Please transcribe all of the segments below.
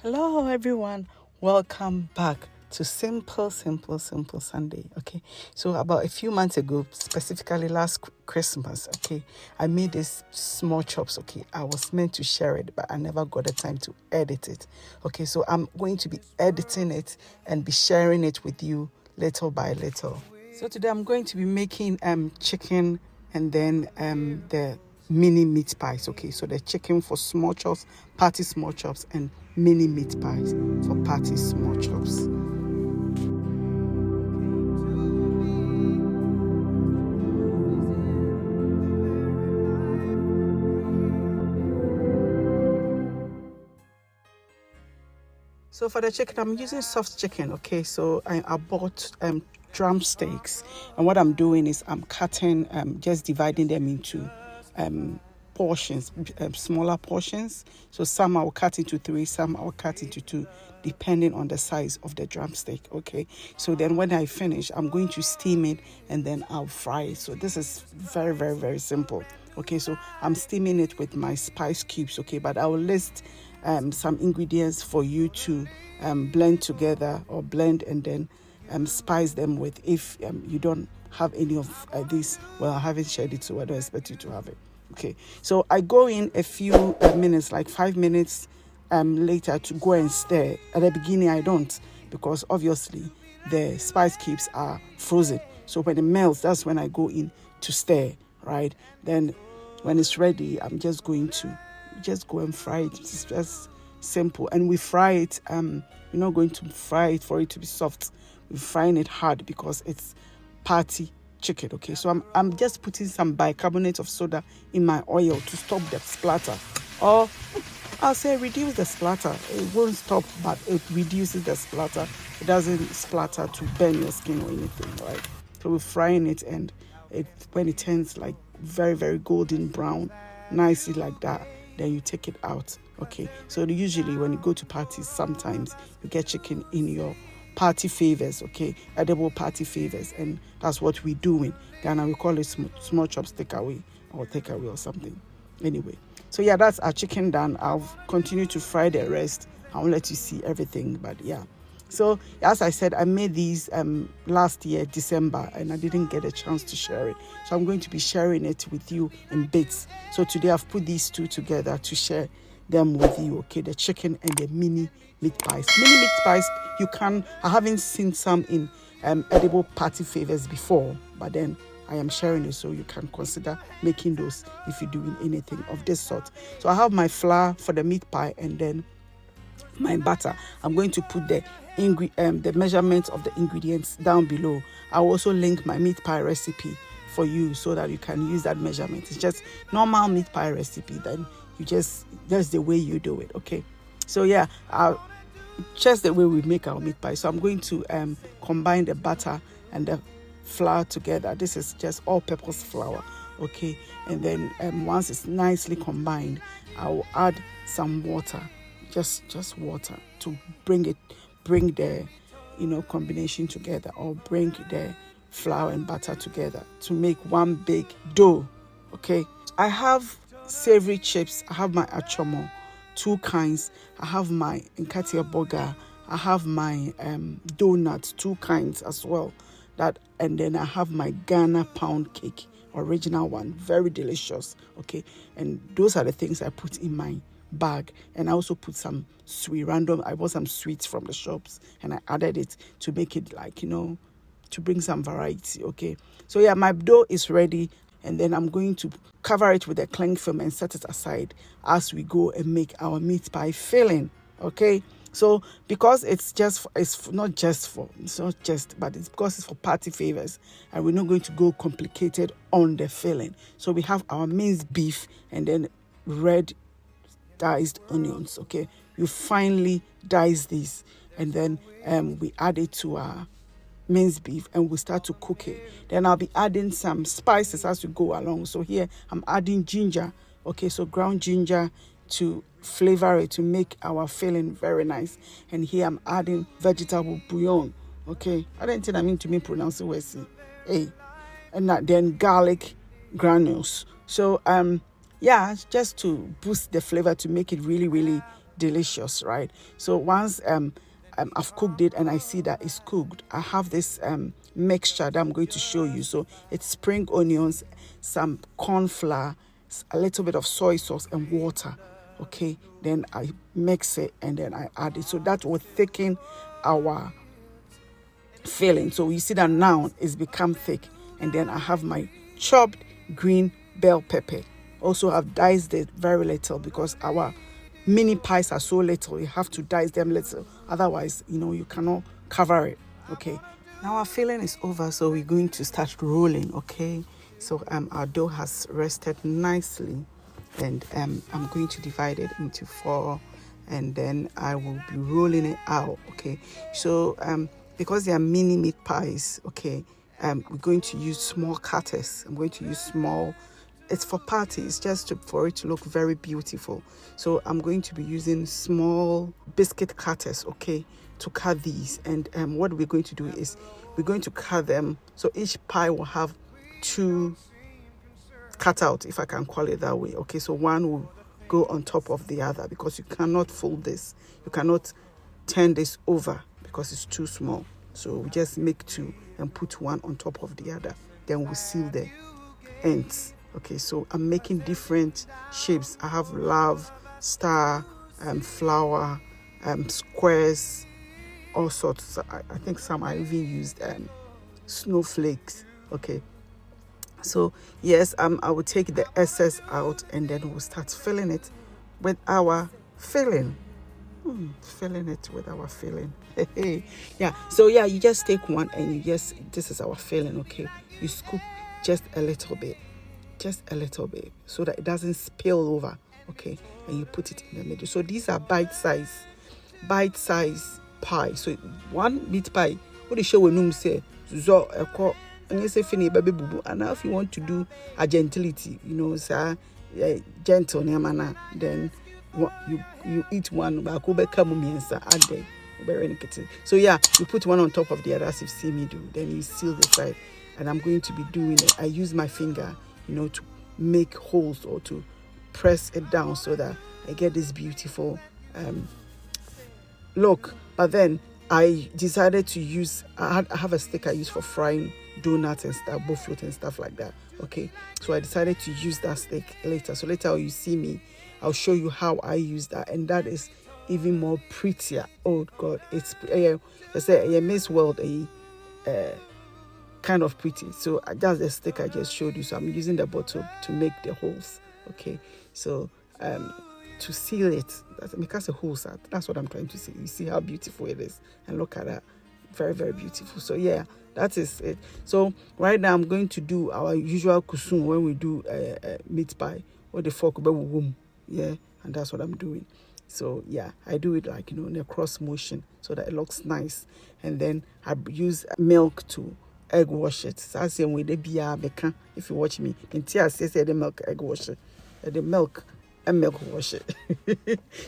Hello everyone, welcome back to Simple Sunday. Okay, so about a few months ago, specifically last Christmas, okay, I made this small chops. Okay, I was meant to share it, but I never got the time to edit it. Okay, so I'm going to be editing it and be sharing it with you little by little. So today I'm going to be making chicken and then the mini meat pies. Okay, so the chicken for small chops, party small chops, and mini meat pies for party small chops. So for the chicken, I'm using soft chicken. Okay, so I bought drumsticks, and what I'm doing is I'm cutting, just dividing them into portions, smaller portions. So some I'll cut into 3, some I'll cut into 2, depending on the size of the drumstick. Okay, so then when I finish, I'm going to steam it and then I'll fry it. So this is very, very, very simple. Okay, so I'm steaming it with my spice cubes. Okay, but I will list some ingredients for you to blend together or blend and then spice them with. If you don't have any of these, well, I haven't shared it, so I don't expect you to have it. Okay, so I go in a few minutes, like 5 minutes later, to go and stir. At the beginning, I don't, because obviously the spice cubes are frozen. So when it melts, that's when I go in to stir, right? Then when it's ready, I'm just going to go and fry it. It's just simple. And we fry it, we're not going to fry it for it to be soft. We're frying it hard because it's party chicken. Okay, so I'm just putting some bicarbonate of soda in my oil to stop the splatter, or I'll say reduce the splatter. It won't stop, but it reduces the splatter. It doesn't splatter to burn your skin or anything, right? So we're frying it, and when it turns like very, very golden brown, nicely like that, then you take it out. Okay, so usually when you go to parties, sometimes you get chicken in your party favors, okay, edible party favors, and that's what we're doing. Ghana, we call it small chops takeaway or something. Anyway, so yeah, that's our chicken done. I'll continue to fry the rest. I'll let you see everything, but yeah. So as I said, I made these last year, December, and I didn't get a chance to share it. So I'm going to be sharing it with you in bits. So today I've put these two together to share them with you, okay? The chicken and the mini meat pies. Mini meat pies, I haven't seen some in edible party favors before, but then I am sharing it so you can consider making those if you're doing anything of this sort. So I have my flour for the meat pie and then my butter. I'm going to put the measurements of the ingredients down below. I'll also link my meat pie recipe for you so that you can use that measurement. It's just normal meat pie recipe. Then that's the way you do it. Okay, so yeah, just the way we make our meat pie. So I'm going to combine the butter and the flour together. This is just all-purpose flour. Okay, and then once it's nicely combined, I will add some water, just water, to bring the combination together, or bring the flour and butter together to make one big dough. Okay, I have savory chips. I have my achomo, 2 kinds. I have my nkatia burger. I have my donut, 2 kinds as well. And then I have my Ghana pound cake, original one, very delicious. Okay, and those are the things I put in my bag. And I also put some I bought some sweets from the shops and I added it to make it to bring some variety. Okay, so yeah, my dough is ready, and then I'm going to cover it with a cling film and set it aside as we go and make our meat pie filling. Okay, so because it's because it's for party favors, and we're not going to go complicated on the filling. So we have our minced beef and then red diced onions. Okay, you finely dice these, and then we add it to our minced beef and we start to cook it. Then I'll be adding some spices as we go along. So here I'm adding ginger. Okay, so ground ginger to flavor it, to make our filling very nice. And here I'm adding vegetable bouillon. Okay, I don't think I mean to me pronounce it worse. Hey, and then garlic granules. So yeah, just to boost the flavor, to make it really, really delicious, right? So once I've cooked it and I see that it's cooked, I have this mixture that I'm going to show you. So it's spring onions, some corn flour, a little bit of soy sauce and water. Okay, then I mix it and then I add it. So that will thicken our filling. So you see that now it's become thick. And then I have my chopped green bell pepper. Also I've diced it very little because our mini pies are so little. You have to dice them little. Otherwise, you cannot cover it. Okay. Now our filling is over, so we're going to start rolling. Okay. So our dough has rested nicely, and I'm going to divide it into 4, and then I will be rolling it out. Okay. So because they are mini meat pies, okay, we're going to use small cutters. I'm going to use small. It's for parties, just for it to look very beautiful. So I'm going to be using small biscuit cutters, okay, to cut these. And what we're going to do is we're going to cut them. So each pie will have 2 cut out, if I can call it that way. Okay, so one will go on top of the other because you cannot fold this. You cannot turn this over because it's too small. So we just make 2 and put one on top of the other. Then we seal the ends. Okay, so I'm making different shapes. I have love, star, flower, squares, all sorts. I think some I even used snowflakes. Okay, so yes, I will take the excess out and then we'll start filling it with our filling. Filling it with our filling. Yeah, so yeah, you just take one and this is our filling. Okay, you scoop just a little bit so that it doesn't spill over. Okay, and you put it in the middle. So these are bite-size pie. So one meat pie, what the show when say so and you say fini baby bubu. And now if you want to do a gentility, sir, gentle manner, then you eat one back over add there. So yeah, you put one on top of the other as you see me do. Then you seal the side, and I'm going to be doing it. I use my finger, to make holes or to press it down so that I get this beautiful look. But then I decided to use, I have a stick I use for frying donuts and stuff, buffalo and stuff like that. Okay, so I decided to use that stick later. So later you see me, I'll show you how I use that, and that is even more prettier. Oh God, it's a Miss World kind of pretty. So that's the stick I just showed you. So I'm using the bottle to make the holes. Okay, so to seal it, because the holes are, that's what I'm trying to say. You see how beautiful it is, and look at that, very, very beautiful. So yeah, that is it. So right now I'm going to do our usual kusum when we do meat pie or the fork womb. Yeah, and that's what I'm doing. So yeah, I do it like in a cross motion so that it looks nice, and then I use milk to egg wash it. So I say with the beer, if you watch me, in I say the milk egg wash it, the milk and milk wash it.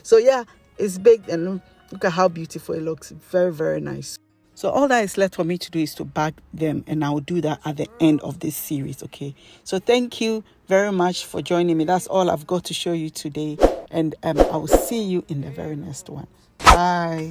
So yeah, it's baked, and look at how beautiful it looks. Very, very nice. So all that is left for me to do is to bag them, and I'll do that at the end of this series. Okay, so thank you very much for joining me. That's all I've got to show you today, and I will see you in the very next one. Bye.